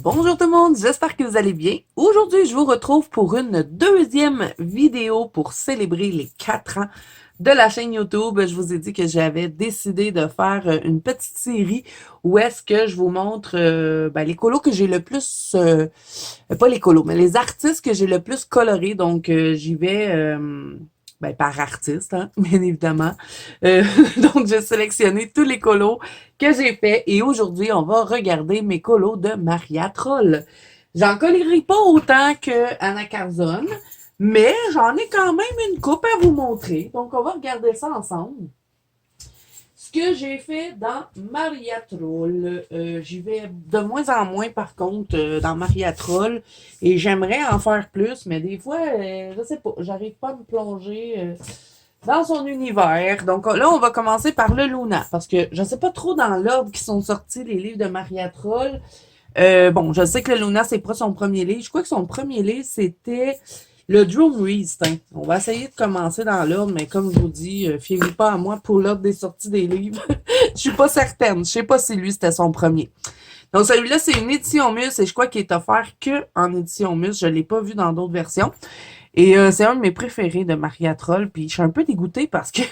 Bonjour tout le monde, j'espère que vous allez bien. Aujourd'hui, je vous retrouve pour une deuxième vidéo pour célébrer les 4 ans de la chaîne YouTube. Je vous ai dit que j'avais décidé de faire une petite série où est-ce que je vous montre les colos que j'ai le plus, pas les colos, mais les artistes que j'ai le plus colorés. Donc, j'y vais par artiste, hein, bien évidemment. Euh, donc, j'ai sélectionné tous les colos que j'ai fait et aujourd'hui, on va regarder mes colos de Maria Troll. J'en collerai pas autant que Anna Carzone, mais j'en ai quand même une coupe à vous montrer. Donc, on va regarder ça ensemble. Ce que j'ai fait dans Maria Troll, j'y vais de moins en moins par contre dans Maria Troll et j'aimerais en faire plus, mais des fois, je sais pas, j'arrive pas à me plonger dans son univers. Donc là, on va commencer par le Luna, parce que je sais pas trop dans l'ordre qui sont sortis les livres de Maria Troll. Bon, je sais que le Luna, c'est pas son premier livre. Je crois que son premier livre, c'était le Drum Reese. On va essayer de commencer dans l'ordre, mais comme je vous dis, fiez-vous pas à moi pour l'ordre des sorties des livres. Je suis pas certaine. Je sais pas si lui, c'était son premier. Donc, celui-là, c'est une édition Mus et je crois qu'il est offert que en édition Mus. Je l'ai pas vu dans d'autres versions. Et c'est un de mes préférés de Maria Troll. Puis je suis un peu dégoûtée parce que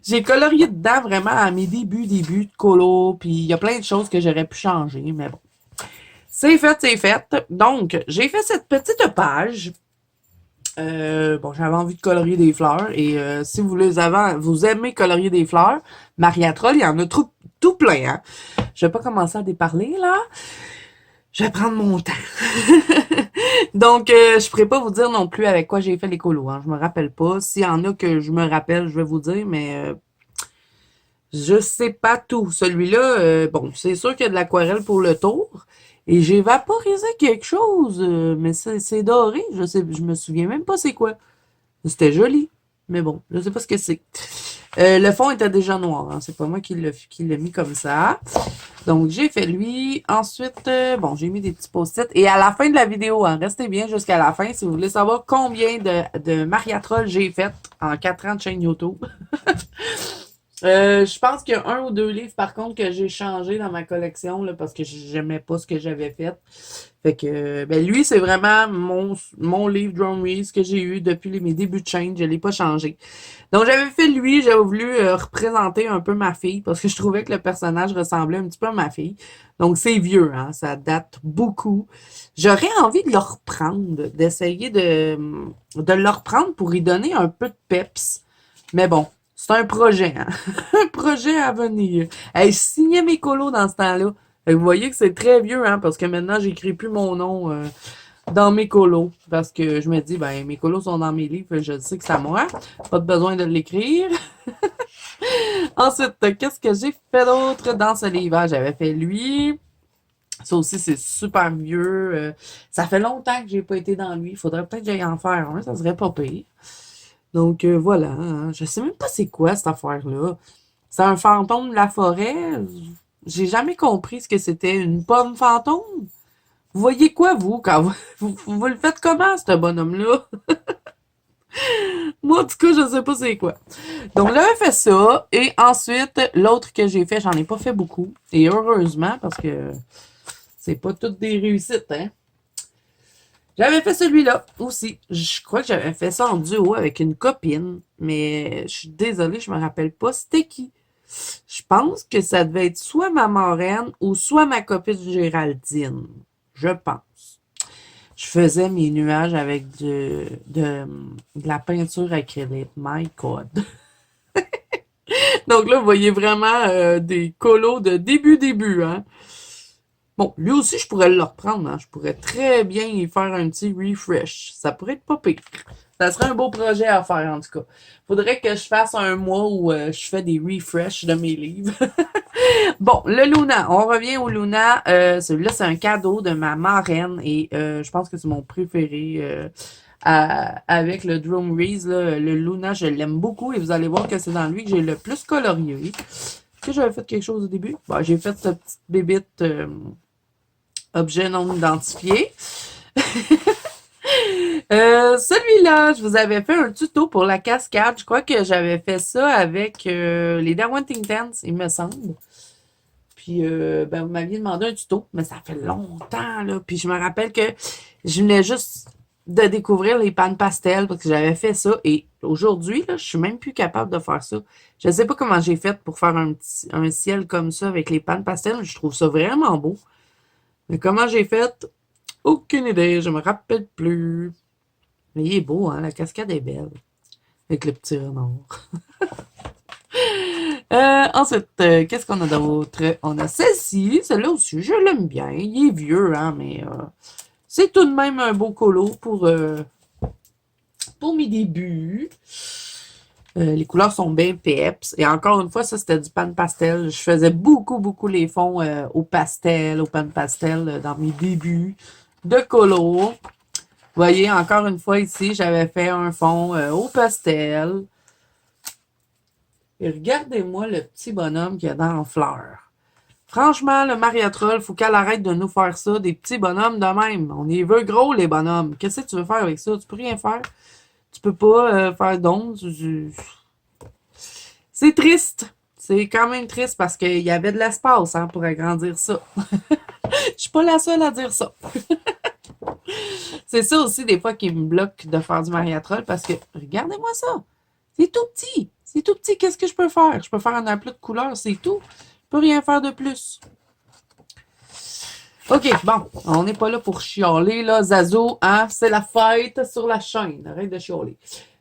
j'ai colorié dedans vraiment à mes débuts de colo. Puis il y a plein de choses que j'aurais pu changer, mais bon. C'est fait, c'est fait. Donc, j'ai fait cette petite page. J'avais envie de colorier des fleurs. Et si vous aimez colorier des fleurs, Maria Troll, il y en a tout plein. Hein? Je vais pas commencer à déparler, là. Je vais prendre mon temps. Donc, je pourrais pas vous dire non plus avec quoi j'ai fait les colos. Hein. Je me rappelle pas. S'il y en a que je me rappelle, je vais vous dire, mais je sais pas tout. Celui-là, c'est sûr qu'il y a de l'aquarelle pour le tour. Et j'ai vaporisé quelque chose, mais c'est doré. Je me souviens même pas c'est quoi. C'était joli, mais bon, je sais pas ce que c'est. Le fond était déjà noir, hein. C'est pas moi qui l'ai mis comme ça. Donc, j'ai fait lui. Ensuite, j'ai mis des petits post-it. Et à la fin de la vidéo, hein, restez bien jusqu'à la fin si vous voulez savoir combien de Maria Troll j'ai fait en 4 ans de chaîne YouTube. Je pense qu'il y a un ou deux livres, par contre, que j'ai changé dans ma collection, là, parce que j'aimais pas ce que j'avais fait. Fait que, lui, c'est vraiment mon livre Drum Reese que j'ai eu depuis mes débuts de chaîne. Je l'ai pas changé. Donc, j'avais fait lui, j'avais voulu représenter un peu ma fille, parce que je trouvais que le personnage ressemblait un petit peu à ma fille. Donc, c'est vieux, hein, ça date beaucoup. J'aurais envie de le reprendre, d'essayer de le reprendre pour y donner un peu de peps. Mais bon, c'est un projet, hein? Un projet à venir. Hey, je signais mes colos dans ce temps-là. Vous voyez que c'est très vieux, hein? Parce que maintenant, j'écris plus mon nom dans mes colos. Parce que je me dis, mes colos sont dans mes livres, je sais que c'est à moi. Pas de besoin de l'écrire. Ensuite, qu'est-ce que j'ai fait d'autre dans ce livre? Ah, j'avais fait lui. Ça aussi, c'est super vieux. Ça fait longtemps que j'ai pas été dans lui. Il faudrait peut-être que j'aille en faire un. Ça serait pas pire. Donc voilà, hein. Je sais même pas c'est quoi cette affaire-là. C'est un fantôme de la forêt. J'ai jamais compris ce que c'était une pomme fantôme. Vous voyez quoi, vous, quand vous le faites comment, ce bonhomme-là? Moi, en tout cas, je sais pas c'est quoi. Donc là, j'ai fait ça. Et ensuite, l'autre que j'ai fait, j'en ai pas fait beaucoup. Et heureusement, parce que c'est pas toutes des réussites, hein. J'avais fait celui-là aussi. Je crois que j'avais fait ça en duo avec une copine, mais je suis désolée, je me rappelle pas c'était qui. Je pense que ça devait être soit ma marraine ou soit ma copine Géraldine. Je pense. Je faisais mes nuages avec de la peinture acrylique. My God. Donc là, vous voyez vraiment des colos de début, hein. Bon, lui aussi, je pourrais le reprendre. Hein. Je pourrais très bien y faire un petit refresh. Ça pourrait être pas pire. Ça serait un beau projet à faire, en tout cas. Faudrait que je fasse un mois où je fais des refresh de mes livres. Bon, le Luna. On revient au Luna. Celui-là, c'est un cadeau de ma marraine et je pense que c'est mon préféré avec le Drum Reese. Là, le Luna, je l'aime beaucoup et vous allez voir que c'est dans lui que j'ai le plus colorié. Est-ce que j'avais fait quelque chose au début? Bon, j'ai fait cette petite bébite objet non identifié. Celui-là, je vous avais fait un tuto pour la cascade. Je crois que j'avais fait ça avec les Darwin Think Tanks, il me semble. Puis, ben, vous m'aviez demandé un tuto, mais ça fait longtemps, là. Puis, je me rappelle que je venais juste de découvrir les pannes pastel parce que j'avais fait ça. Et aujourd'hui, là, je suis même plus capable de faire ça. Je sais pas comment j'ai fait pour faire un ciel comme ça avec les pannes pastel. Je trouve ça vraiment beau. Mais comment j'ai fait? Aucune idée. Je me rappelle plus. Mais il est beau, hein? La cascade est belle. Avec le petit renard. Ensuite, qu'est-ce qu'on a d'autre? On a celle-ci. Celle-là aussi, je l'aime bien. Il est vieux, hein, mais c'est tout de même un beau colo pour mes débuts. Les couleurs sont bien peps. Et encore une fois, ça, c'était du pan pastel. Je faisais beaucoup les fonds au pastel, au pan pastel dans mes débuts de colo. Vous voyez, encore une fois, ici, j'avais fait un fond au pastel. Et regardez-moi le petit bonhomme qu'il y a dans fleurs. Franchement, le Mariatrol, faut qu'elle arrête de nous faire ça, des petits bonhommes de même. On y veut gros, les bonhommes. Qu'est-ce que tu veux faire avec ça? Tu peux rien faire. Tu peux pas faire d'ondes. C'est triste. C'est quand même triste parce qu'il y avait de l'espace hein, pour agrandir ça. Je suis pas la seule à dire ça. C'est ça aussi des fois qui me bloque de faire du Mariatrol parce que, regardez-moi ça. C'est tout petit. C'est tout petit. Qu'est-ce que je peux faire? Je peux faire un aplat de couleur, c'est tout. Je peux rien faire de plus. OK, bon. On n'est pas là pour chialer, là. Zazo, hein? C'est la fête sur la chaîne. Arrête de chialer.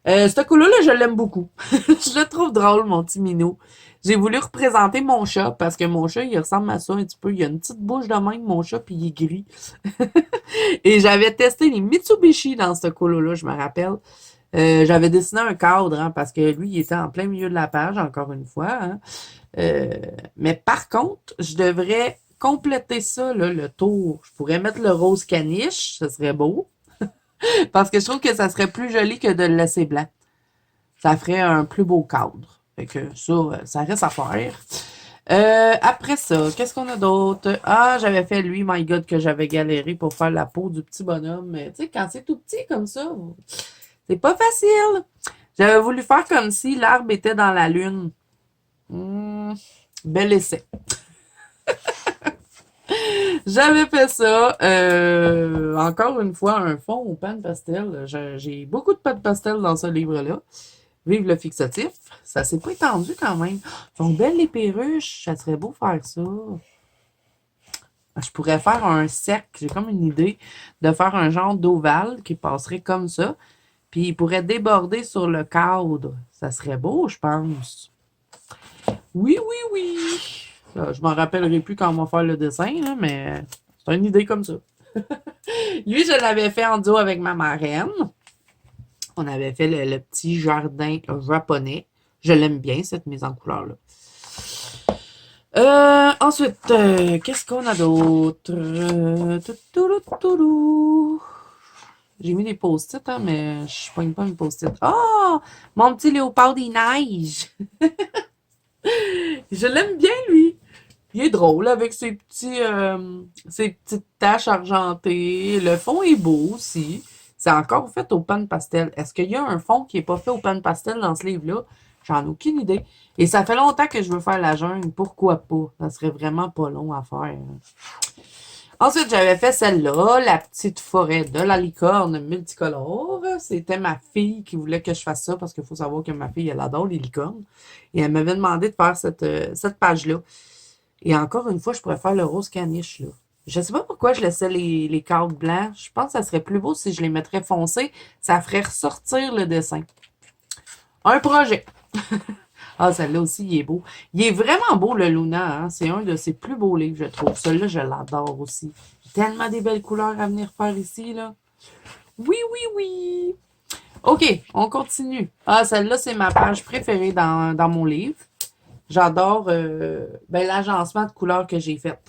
Ce colo-là, je l'aime beaucoup. Je le trouve drôle, mon petit minou. J'ai voulu représenter mon chat parce que mon chat, il ressemble à ça un petit peu. Il a une petite bouche de même, mon chat, puis il est gris. Et j'avais testé les Mitsubishi dans ce colo-là, je me rappelle. J'avais dessiné un cadre, hein, parce que lui, il était en plein milieu de la page, encore une fois. Hein. Mais par contre, je devrais compléter ça, là, le tour. Je pourrais mettre le rose caniche, ce serait beau. Parce que je trouve que ça serait plus joli que de le laisser blanc. Ça ferait un plus beau cadre. Fait que ça reste à faire. Après ça, qu'est-ce qu'on a d'autre? Ah, j'avais fait lui, my God, que j'avais galéré pour faire la peau du petit bonhomme. Mais tu sais, quand c'est tout petit comme ça, c'est pas facile. J'avais voulu faire comme si l'arbre était dans la lune. Bel essai. J'avais fait ça. Encore une fois, un fond au pan de pastel. J'ai beaucoup de pan de pastel dans ce livre-là. Vive le fixatif. Ça s'est pas étendu quand même. Ils sont belles les perruches. Ça serait beau faire ça. Je pourrais faire un cercle. J'ai comme une idée de faire un genre d'ovale qui passerait comme ça. Puis il pourrait déborder sur le cadre. Ça serait beau, je pense. Oui. Je m'en rappellerai plus quand on va faire le dessin, là, mais c'est une idée comme ça. Lui, je l'avais fait en duo avec ma marraine. On avait fait le petit jardin japonais. Je l'aime bien, cette mise en couleur-là. Ensuite, qu'est-ce qu'on a d'autre? J'ai mis des post-it, hein, mais je pogne pas une post-it. Oh! Mon petit léopard des neiges! Je l'aime bien, lui. Il est drôle avec ses petites taches argentées. Le fond est beau aussi. C'est encore fait au pan pastel. Est-ce qu'il y a un fond qui n'est pas fait au pan pastel dans ce livre-là? J'en ai aucune idée. Et ça fait longtemps que je veux faire la jungle. Pourquoi pas? Ça serait vraiment pas long à faire. Ensuite, j'avais fait celle-là, la petite forêt de la licorne multicolore. C'était ma fille qui voulait que je fasse ça parce qu'il faut savoir que ma fille, elle adore les licornes. Et elle m'avait demandé de faire cette page-là. Et encore une fois, je pourrais faire le rose caniche, là. Je sais pas pourquoi je laissais les cadres blancs. Je pense que ça serait plus beau si je les mettrais foncés. Ça ferait ressortir le dessin. Un projet. Ah, celle-là aussi, il est beau. Il est vraiment beau, le Luna. Hein? C'est un de ses plus beaux livres, je trouve. Celui-là, je l'adore aussi. Tellement des belles couleurs à venir faire ici, là. Oui. OK, on continue. Ah, celle-là, c'est ma page préférée dans mon livre. J'adore l'agencement de couleurs que j'ai fait.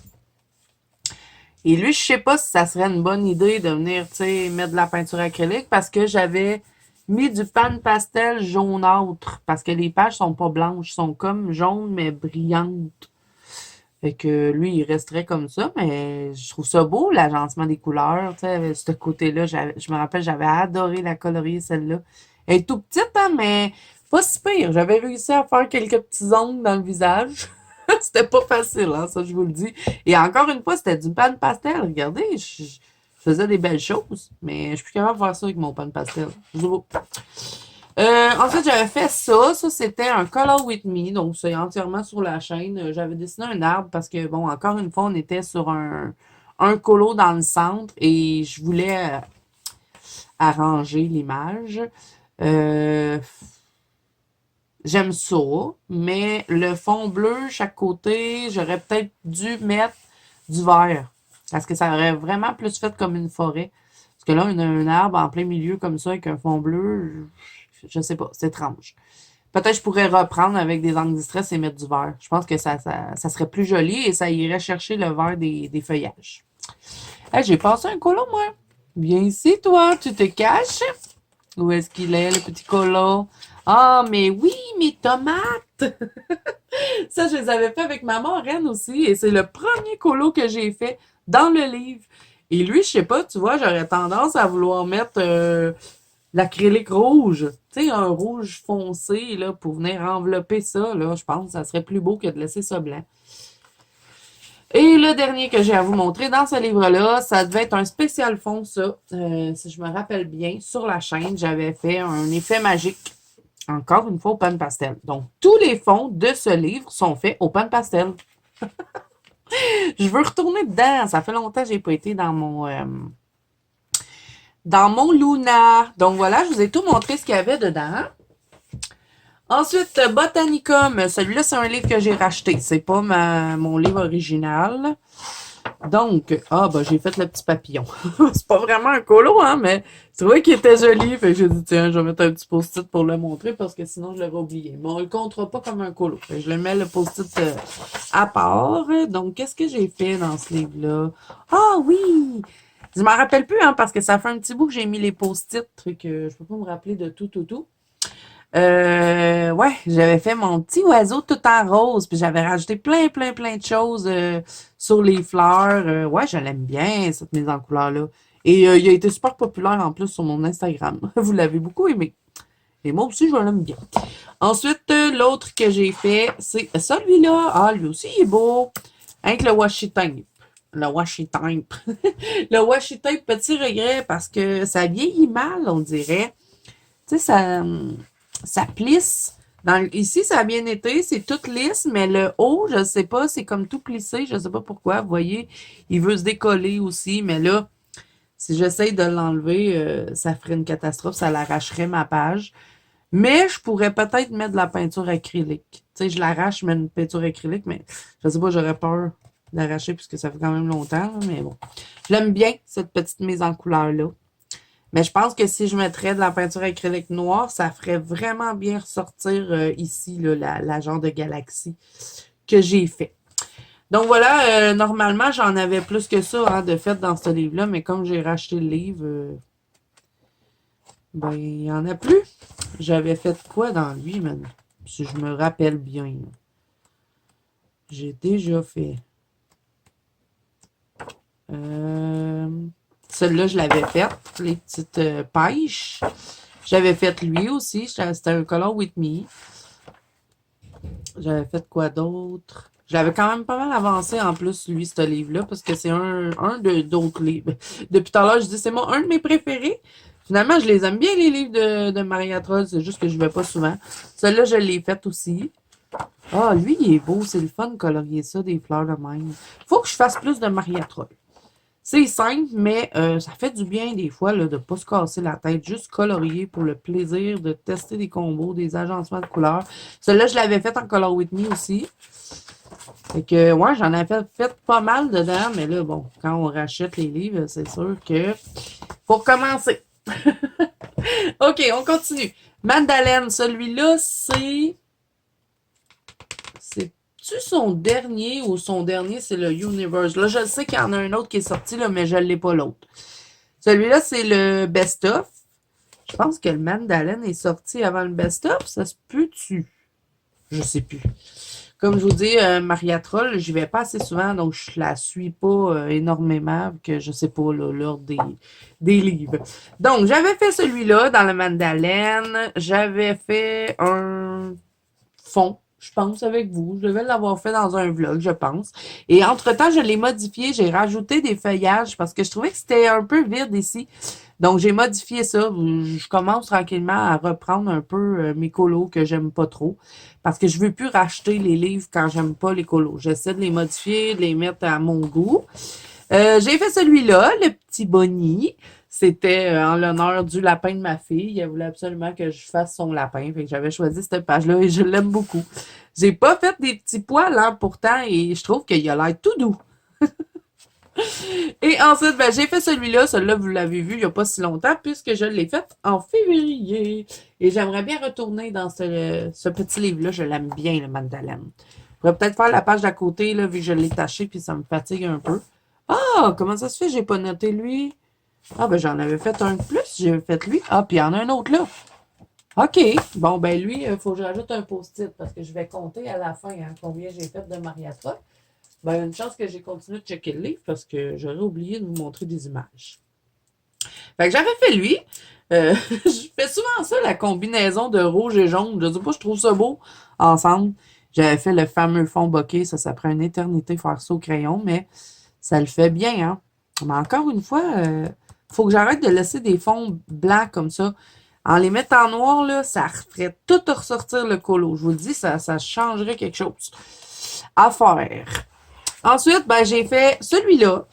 Et lui, je sais pas si ça serait une bonne idée de venir, tu sais, mettre de la peinture acrylique parce que j'avais mis du pan pastel jaunâtre parce que les pages sont pas blanches, sont comme jaunes mais brillantes. Fait que lui, il resterait comme ça, mais je trouve ça beau, l'agencement des couleurs, tu sais, ce côté-là. Je me rappelle, j'avais adoré la colorier, celle-là. Elle est tout petite, hein, mais pas si pire. J'avais réussi à faire quelques petits ongles dans le visage. C'était pas facile, hein, ça je vous le dis. Et encore une fois, c'était du pan pastel. Regardez, je faisais des belles choses, mais je suis plus capable de faire ça avec mon pan pastel. Je sais pas. Ensuite, j'avais fait ça. Ça, c'était un Color With Me. Donc, c'est entièrement sur la chaîne. J'avais dessiné un arbre parce que, bon, encore une fois, on était sur un colo dans le centre et je voulais arranger l'image. Euh, J'aime ça, mais le fond bleu, chaque côté, j'aurais peut-être dû mettre du vert. Parce que ça aurait vraiment plus fait comme une forêt. Parce que là, on a un arbre en plein milieu comme ça avec un fond bleu, je sais pas, c'est étrange. Peut-être que je pourrais reprendre avec des angles distress et mettre du vert. Je pense que ça serait plus joli et ça irait chercher le vert des feuillages. Hey, j'ai passé un colo, moi. Viens ici, toi, tu te caches. Où est-ce qu'il est, le petit colo? Ah, mais oui, mes tomates! Ça, je les avais fait avec ma marraine aussi. Et c'est le premier colo que j'ai fait dans le livre. Et lui, je sais pas, tu vois, j'aurais tendance à vouloir mettre l'acrylique rouge. Tu sais, un rouge foncé, là, pour venir envelopper ça, là, je pense que ça serait plus beau que de laisser ça blanc. Et le dernier que j'ai à vous montrer dans ce livre-là, ça devait être un spécial fond, ça. Si je me rappelle bien, sur la chaîne, j'avais fait un effet magique. Encore une fois, au pan pastel. Donc, tous les fonds de ce livre sont faits au pan pastel. Je veux retourner dedans. Ça fait longtemps que j'ai pas été dans mon Luna. Donc, voilà, je vous ai tout montré ce qu'il y avait dedans. Ensuite, Botanicum. Celui-là, c'est un livre que j'ai racheté. C'est pas mon livre original. Donc, j'ai fait le petit papillon. C'est pas vraiment un colo, hein, mais je trouvais qu'il était joli. Fait que j'ai dit, tiens, je vais mettre un petit post-it pour le montrer parce que sinon, je l'aurais oublié. Mais on le comptera pas comme un colo. Fait que je le mets le post-it à part. Donc, qu'est-ce que j'ai fait dans ce livre-là? Ah oui! Je m'en rappelle plus, hein, parce que ça fait un petit bout que j'ai mis les post-it. Que je peux pas me rappeler de tout. Ouais, j'avais fait mon petit oiseau tout en rose, puis j'avais rajouté plein de choses sur les fleurs. Ouais, je l'aime bien, cette mise en couleur-là. Et il a été super populaire en plus sur mon Instagram. Vous l'avez beaucoup aimé. Et moi aussi, je l'aime bien. Ensuite, l'autre que j'ai fait, c'est celui-là. Ah, lui aussi, il est beau. Avec le washi tape. Le washi tape. Le washi tape, petit regret, parce que ça vieillit mal, on dirait. Tu sais, ça plisse. Ici, ça a bien été, c'est tout lisse, mais le haut, je sais pas, c'est comme tout plissé, je sais pas pourquoi. Vous voyez, il veut se décoller aussi, mais là, si j'essaye de l'enlever, ça ferait une catastrophe, ça l'arracherait ma page. Mais je pourrais peut-être mettre de la peinture acrylique. Tu sais, je l'arrache, je mets une peinture acrylique, mais je sais pas, j'aurais peur d'arracher puisque ça fait quand même longtemps, là, mais bon. Je l'aime bien, cette petite mise en couleur-là. Mais je pense que si je mettrais de la peinture acrylique noire, ça ferait vraiment bien ressortir ici là, la genre de galaxie que j'ai fait. Donc voilà, normalement, j'en avais plus que ça hein, de fait dans ce livre-là, mais comme j'ai racheté le livre, ben, il n'y en a plus. J'avais fait quoi dans lui, man? Si je me rappelle bien. J'ai déjà fait. Celle-là, je l'avais faite, les petites pêches. J'avais fait lui aussi. C'était un Color With Me. J'avais fait quoi d'autre? J'avais quand même pas mal avancé en plus, lui, ce livre-là, parce que c'est un d'autres livres. Depuis tout à l'heure, je dis c'est moi un de mes préférés. Finalement, je les aime bien, les livres de Maria Troll, c'est juste que je vais pas souvent. Celui-là, je l'ai fait aussi. Ah, lui, il est beau, c'est le fun de colorier ça, des fleurs de même. Faut que je fasse plus de Maria Troll. C'est simple, mais ça fait du bien des fois là, de ne pas se casser la tête, juste colorier pour le plaisir de tester des combos, des agencements de couleurs. Celui-là, je l'avais fait en Color With Me aussi. Fait que, ouais, j'en avais fait pas mal dedans, mais là, bon, quand on rachète les livres, c'est sûr que faut recommencer. OK, on continue. Mandalene, celui-là, c'est-tu son dernier ou son dernier, c'est le Universe? Là, je sais qu'il y en a un autre qui est sorti, là, mais je ne l'ai pas l'autre. Celui-là, c'est le best-of. Je pense que le Mandalene est sorti avant le best-of. Ça se peut-tu? Je sais plus. Comme je vous dis, Maria Troll, j'y vais pas assez souvent, donc je la suis pas énormément, que je sais pas l'ordre des livres. Donc, j'avais fait celui-là dans le Mandalene. J'avais fait un fond je pense, avec vous. Je devais l'avoir fait dans un vlog, je pense. Et entre-temps, je l'ai modifié. J'ai rajouté des feuillages parce que je trouvais que c'était un peu vide ici. Donc, j'ai modifié ça. Je commence tranquillement à reprendre un peu mes colos que j'aime pas trop. Parce que je veux plus racheter les livres quand j'aime pas les colos. J'essaie de les modifier, de les mettre à mon goût. J'ai fait celui-là, le petit Bonnie. C'était en l'honneur du lapin de ma fille. Elle voulait absolument que je fasse son lapin. Fait que j'avais choisi cette page-là et je l'aime beaucoup. J'ai pas fait des petits poils, hein, pourtant, et je trouve qu'il a l'air tout doux. Et ensuite, ben, j'ai fait celui-là. Celui-là, vous l'avez vu il n'y a pas si longtemps, puisque je l'ai fait en février. Et j'aimerais bien retourner dans ce petit livre-là. Je l'aime bien, le Magdalene. Je pourrais peut-être faire la page d'à côté, là, vu que je l'ai taché, puis ça me fatigue un peu. Ah, comment ça se fait? J'ai pas noté lui. Ah, ben j'en avais fait un de plus. J'ai fait lui. Ah, puis il y en a un autre là. OK. Bon, ben lui, il faut que je rajoute un post-it parce que je vais compter à la fin hein, combien j'ai fait de Mariatra. Ben, une chance que j'ai continué de checker le livre parce que j'aurais oublié de vous montrer des images. Fait que j'avais fait lui. Je fais souvent ça, la combinaison de rouge et jaune. Je sais pas, je trouve ça beau ensemble. J'avais fait le fameux fond bokeh. Ça prend une éternité faire ça au crayon, mais ça le fait bien, hein. Mais encore une fois, faut que j'arrête de laisser des fonds blancs comme ça. En les mettant en noir, là, ça ferait tout ressortir le colo. Je vous le dis, ça changerait quelque chose à faire. Ensuite, ben, j'ai fait celui-là.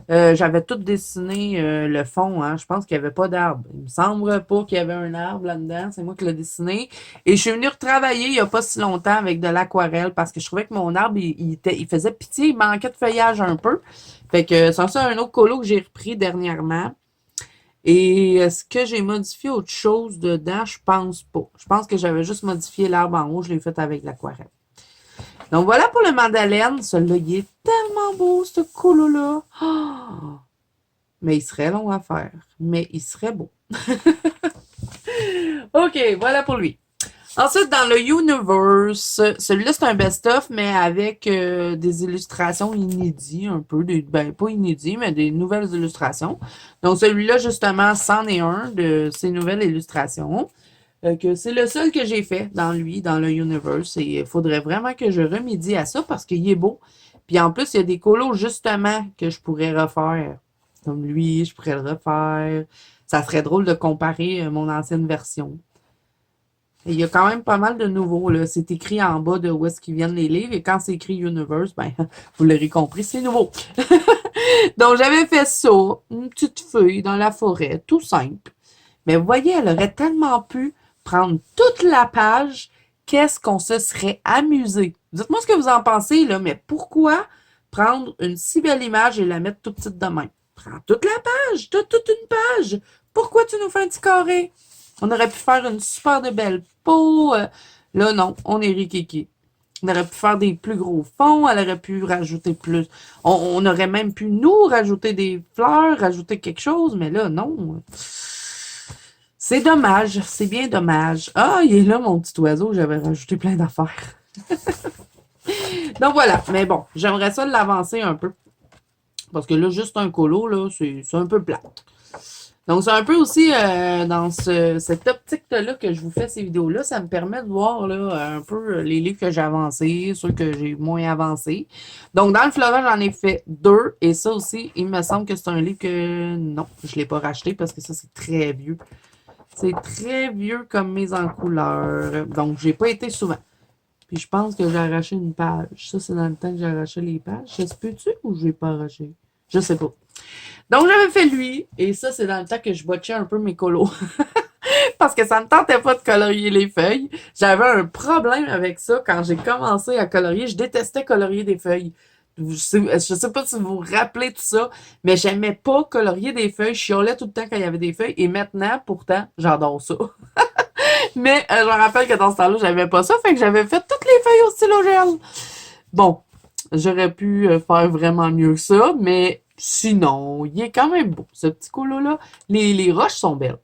J'avais tout dessiné le fond. Hein. Je pense qu'il n'y avait pas d'arbre. Il me semble pas qu'il y avait un arbre là-dedans. C'est moi qui l'ai dessiné. Et je suis venue retravailler il n'y a pas si longtemps avec de l'aquarelle parce que je trouvais que mon arbre, il faisait pitié. Il manquait de feuillage un peu. Fait que c'est ça un autre colo que j'ai repris dernièrement. Et est-ce que j'ai modifié autre chose dedans? Je pense pas. Je pense que j'avais juste modifié l'arbre en haut. Je l'ai fait avec l'aquarelle. Donc voilà pour le Madeleine. Celui-là, il est tellement beau, ce colo-là. Oh! Mais il serait long à faire. Mais il serait beau. OK, voilà pour lui. Ensuite, dans le Universe, celui-là, c'est un best-of, mais avec des illustrations inédites, un peu. Ben, pas inédites, mais des nouvelles illustrations. Donc, celui-là, justement, c'en est un de ces nouvelles illustrations. Que c'est le seul que j'ai fait dans lui, dans le Universe. Et il faudrait vraiment que je remédie à ça parce qu'il est beau. Puis en plus, il y a des colos justement que je pourrais refaire. Comme lui, je pourrais le refaire. Ça serait drôle de comparer mon ancienne version. Et il y a quand même pas mal de nouveaux, là. C'est écrit en bas de où est-ce qu'ils viennent les livres. Et quand c'est écrit Universe, ben, vous l'aurez compris, c'est nouveau. Donc, j'avais fait ça, une petite feuille dans la forêt, tout simple. Mais vous voyez, elle aurait tellement pu prendre toute la page, qu'est-ce qu'on se serait amusé. Dites-moi ce que vous en pensez, là, mais pourquoi prendre une si belle image et la mettre toute petite de même? Prends toute la page, toute une page. Pourquoi tu nous fais un petit carré? On aurait pu faire une super de belle peau. Là, non, on est rikiki. On aurait pu faire des plus gros fonds, elle aurait pu rajouter plus. On aurait même pu, nous, rajouter des fleurs, rajouter quelque chose, mais là, non. C'est dommage, c'est bien dommage. Ah, il est là, mon petit oiseau, j'avais rajouté plein d'affaires. Donc voilà, mais bon, j'aimerais ça l'avancer un peu. Parce que là, juste un colo, là, c'est un peu plate. Donc, c'est un peu aussi dans cette optique-là que je vous fais ces vidéos-là. Ça me permet de voir là, un peu les livres que j'ai avancés, ceux que j'ai moins avancés. Donc, dans le fleuve, j'en ai fait 2. Et ça aussi, il me semble que c'est un livre que non, je ne l'ai pas racheté parce que ça, c'est très vieux. C'est très vieux comme mise en couleur. Donc, j'ai pas été souvent. Puis, je pense que j'ai arraché une page. Ça, c'est dans le temps que j'ai arraché les pages. Ça se peut-tu ou je l'ai pas arraché? Je sais pas. Donc, j'avais fait lui. Et ça, c'est dans le temps que je botchais un peu mes colos. Parce que ça ne me tentait pas de colorier les feuilles. J'avais un problème avec ça quand j'ai commencé à colorier. Je détestais colorier des feuilles. Je sais pas si vous vous rappelez tout ça, mais j'aimais pas colorier des feuilles. Je chiolais tout le temps quand il y avait des feuilles. Et maintenant, pourtant, j'adore ça. Mais je me rappelle que dans ce temps-là, j'avais pas ça. Fait que j'avais fait toutes les feuilles au stylo gel. Bon, j'aurais pu faire vraiment mieux que ça, mais sinon, il est quand même beau, ce petit colo-là. Les roches sont belles.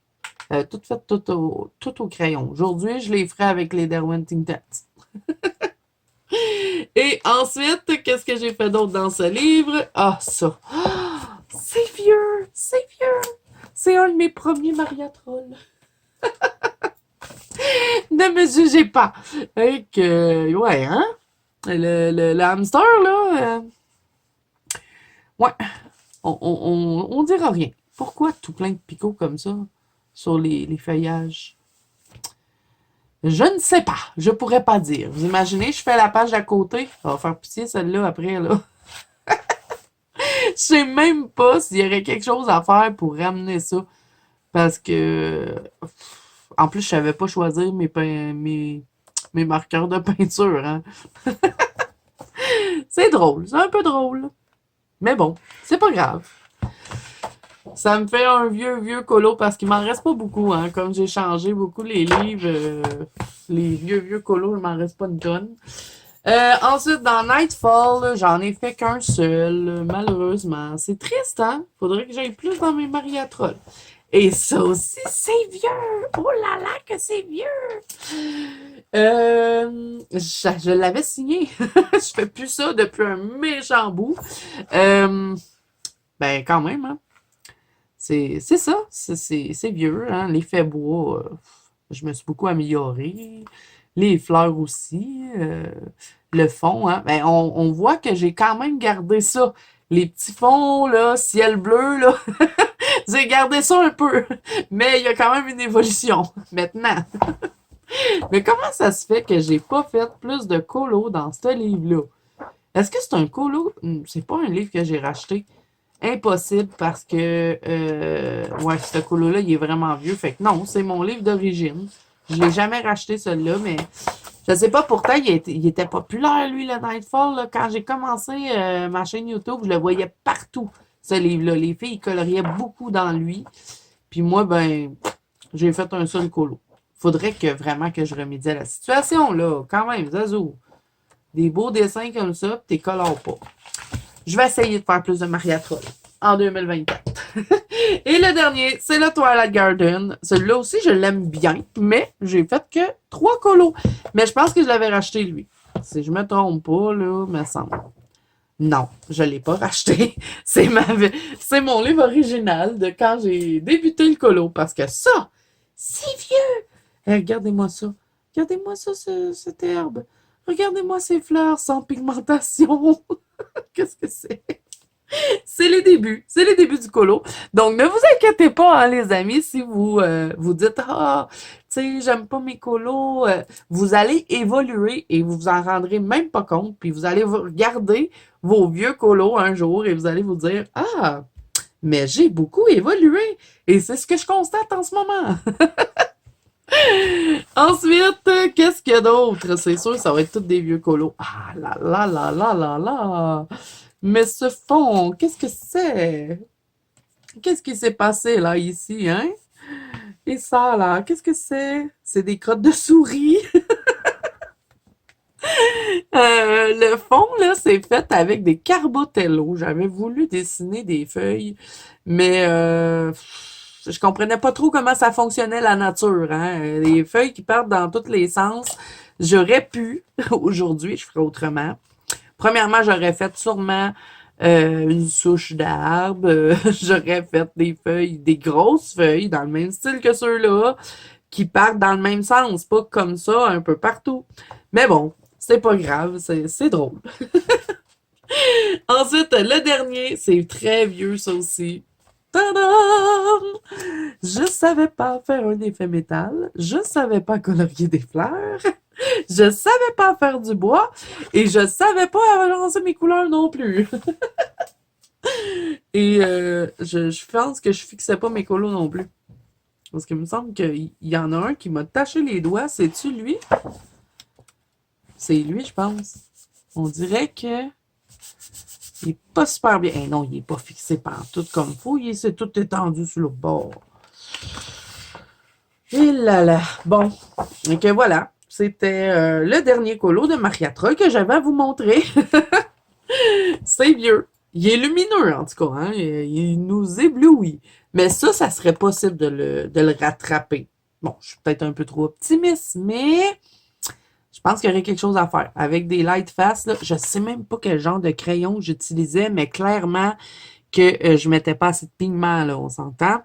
Toutes faites tout au crayon. Aujourd'hui, je les ferai avec les Derwent Inkjet. Et ensuite, qu'est-ce que j'ai fait d'autre dans ce livre? Ah, ça. Ah, c'est vieux! C'est vieux! C'est un de mes premiers Mariatrolls. De Ne me jugez pas. Fait que, ouais, hein? Le hamster, là, ouais, on dira rien. Pourquoi tout plein de picots comme ça sur les feuillages? Je ne sais pas. Je pourrais pas dire. Vous imaginez, je fais la page à côté. Ça va faire pitié celle-là après, là. Je sais même pas s'il y aurait quelque chose à faire pour ramener ça. Parce que, en plus, je savais pas choisir mes marqueurs de peinture, hein. C'est drôle. C'est un peu drôle. Mais bon, c'est pas grave. Ça me fait un vieux colo parce qu'il m'en reste pas beaucoup, hein. Comme j'ai changé beaucoup les livres, les vieux colos, il m'en reste pas une tonne. Ensuite, dans Nightfall, j'en ai fait qu'un seul, malheureusement. C'est triste, hein? Faudrait que j'aille plus dans mes mariatrolles. Et ça aussi, c'est vieux! Oh là là, que c'est vieux! Je l'avais signé. Je fais plus ça depuis un méchant bout. Ben, quand même, hein. C'est ça. C'est vieux, hein. L'effet bois, je me suis beaucoup améliorée. Les fleurs aussi. Le fond, hein. Ben, on voit que j'ai quand même gardé ça. Les petits fonds, là, ciel bleu, là. J'ai gardé ça un peu. Mais il y a quand même une évolution. Maintenant. Mais comment ça se fait que j'ai pas fait plus de colo dans ce livre-là? Est-ce que c'est un colo? C'est pas un livre que j'ai racheté. Impossible parce que ouais, ce colo-là, il est vraiment vieux. Fait que non, c'est mon livre d'origine. Je l'ai jamais racheté celui-là, mais je sais pas, pourtant, il était populaire, lui, le Nightfall. Là. Quand j'ai commencé ma chaîne YouTube, je le voyais partout, ce livre-là. Les filles, ils coloriaient beaucoup dans lui. Puis moi, ben, j'ai fait un seul colo. Faudrait que vraiment que je remédie à la situation, là. Quand même, Zazo. Des beaux dessins comme ça, pis t'es colores pas. Je vais essayer de faire plus de Mariatrol en 2024. Et le dernier, c'est le Twilight Garden. Celui-là aussi, je l'aime bien, mais j'ai fait que 3 colos. Mais je pense que je l'avais racheté, lui. Si je me trompe pas, là, me semble. Non, je l'ai pas racheté. C'est mon livre original de quand j'ai débuté le colo. Parce que ça, c'est vieux. Hey, regardez-moi ça. Regardez-moi ça, cette herbe. Regardez-moi ces fleurs sans pigmentation. Qu'est-ce que c'est? C'est les débuts. C'est les débuts du colo. Donc, ne vous inquiétez pas, hein, les amis, si vous dites, ah, tu sais, j'aime pas mes colos. Vous allez évoluer et vous vous en rendrez même pas compte. Puis vous allez regarder vos vieux colos un jour et vous allez vous dire, ah, mais j'ai beaucoup évolué. Et c'est ce que je constate en ce moment. Ensuite, qu'est-ce qu'il y a d'autre? C'est sûr, ça va être tous des vieux colos. Ah là là là là là là! Mais ce fond, qu'est-ce que c'est? Qu'est-ce qui s'est passé là, ici, hein? Et ça, là, qu'est-ce que c'est? C'est des crottes de souris. Le fond, là, c'est fait avec des carbotello. J'avais voulu dessiner des feuilles, mais je comprenais pas trop comment ça fonctionnait la nature, hein. Les feuilles qui partent dans tous les sens. J'aurais pu, aujourd'hui, je ferais autrement. Premièrement, j'aurais fait sûrement une souche d'arbre. J'aurais fait des feuilles, des grosses feuilles, dans le même style que ceux-là, qui partent dans le même sens, pas comme ça, un peu partout. Mais bon, c'est pas grave, c'est drôle. Ensuite, le dernier, c'est très vieux, ça aussi. Tadam! Je savais pas faire un effet métal. Je savais pas colorier des fleurs. Je savais pas faire du bois. Et je savais pas agencer mes couleurs non plus. Et je pense que je fixais pas mes colos non plus. Parce qu'il me semble qu'il y en a un qui m'a taché les doigts. C'est-tu lui? C'est lui, je pense. On dirait que il est pas super bien. Eh non, il est pas fixé partout comme il faut. Il s'est tout étendu sur le bord. Et là là. Bon. Et que voilà. C'était le dernier colo de Mariatra que j'avais à vous montrer. C'est vieux. Il est lumineux, en tout cas. Hein? Il nous éblouit. Mais ça serait possible de le rattraper. Bon, je suis peut-être un peu trop optimiste, mais je pense qu'il y aurait quelque chose à faire. Avec des light face, là, je sais même pas quel genre de crayon j'utilisais, mais clairement que je mettais pas assez de pigment, là, on s'entend.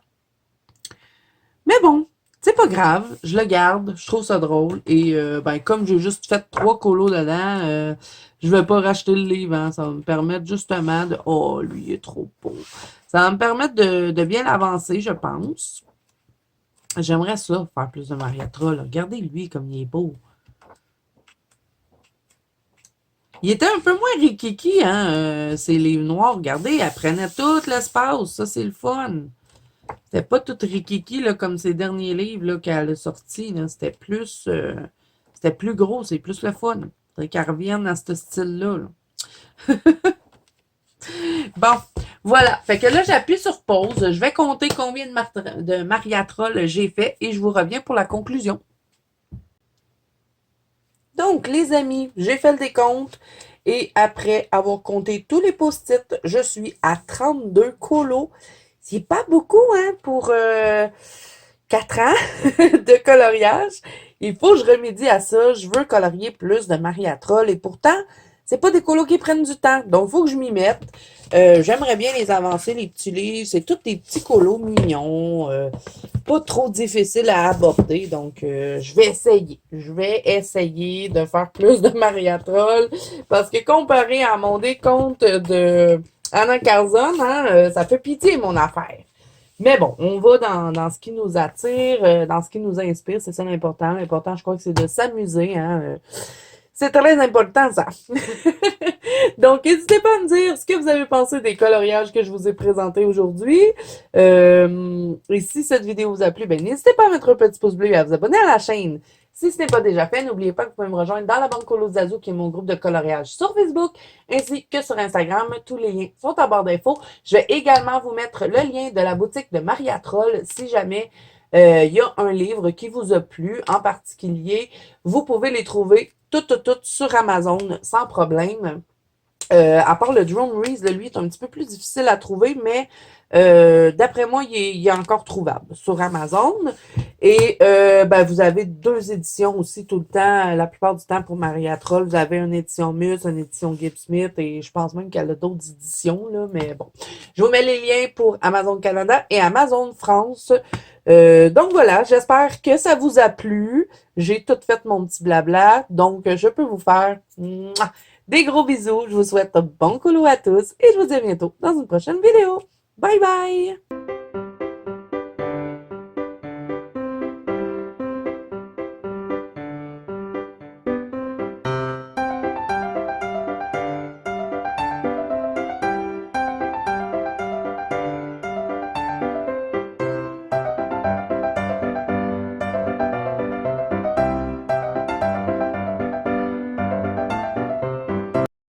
Mais bon, C'est pas grave, je le garde, je trouve ça drôle. Et ben comme j'ai juste fait 3 colos dedans, je vais pas racheter le livre, hein. Ça va me permettre justement de. Oh, lui, il est trop beau. Ça va me permettre de bien l'avancer, je pense. J'aimerais ça, faire plus de Mariatra, là. Regardez lui comme il est beau. Il était un peu moins rikiki, hein, ces livres noirs. Regardez, elle prenait tout l'espace. Ça, c'est le fun. C'était pas tout rikiki, là, comme ces derniers livres, là, qu'elle a sortis, là. C'était plus gros, c'est plus le fun. Faudrait qu'elle revienne à ce style-là, là. Bon, voilà. Fait que là, j'appuie sur pause. Je vais compter combien de mariatrol j'ai fait et je vous reviens pour la conclusion. Donc, les amis, j'ai fait le décompte et après avoir compté tous les post-it, je suis à 32 colos. C'est pas beaucoup, hein, pour 4 ans de coloriage. Il faut que je remédie à ça. Je veux colorier plus de mariatrol et pourtant, c'est pas des colos qui prennent du temps. Donc, il faut que je m'y mette. J'aimerais bien les avancer, les petits livres. C'est tous des petits colos mignons. Pas trop difficiles à aborder. Donc, je vais essayer. Je vais essayer de faire plus de mariatrol. Parce que comparé à mon décompte de Anna Carzon, hein, ça fait pitié mon affaire. Mais bon, on va dans ce qui nous attire, dans ce qui nous inspire, c'est ça l'important. L'important, je crois que c'est de s'amuser, hein. C'est très important, ça. Donc, n'hésitez pas à me dire ce que vous avez pensé des coloriages que je vous ai présentés aujourd'hui. Et si cette vidéo vous a plu, ben n'hésitez pas à mettre un petit pouce bleu et à vous abonner à la chaîne. Si ce n'est pas déjà fait, n'oubliez pas que vous pouvez me rejoindre dans la bande Colo Zazo, qui est mon groupe de coloriage sur Facebook, ainsi que sur Instagram. Tous les liens sont en barre d'infos. Je vais également vous mettre le lien de la boutique de Mariatrol si jamais il y a un livre qui vous a plu en particulier. Vous pouvez les trouver toutes sur Amazon sans problème. À part le Drone Reese, lui, est un petit peu plus difficile à trouver, mais d'après moi, il est encore trouvable sur Amazon. Et ben, vous avez 2 éditions aussi tout le temps, la plupart du temps pour Maria Troll. Vous avez une édition Mus, une édition Gibbs Smith, et je pense même qu'elle a d'autres éditions, là, mais bon. Je vous mets les liens pour Amazon Canada et Amazon France. Donc voilà, j'espère que ça vous a plu. J'ai tout fait mon petit blabla, donc je peux vous faire des gros bisous. Je vous souhaite un bon colo à tous et je vous dis à bientôt dans une prochaine vidéo. Bye bye!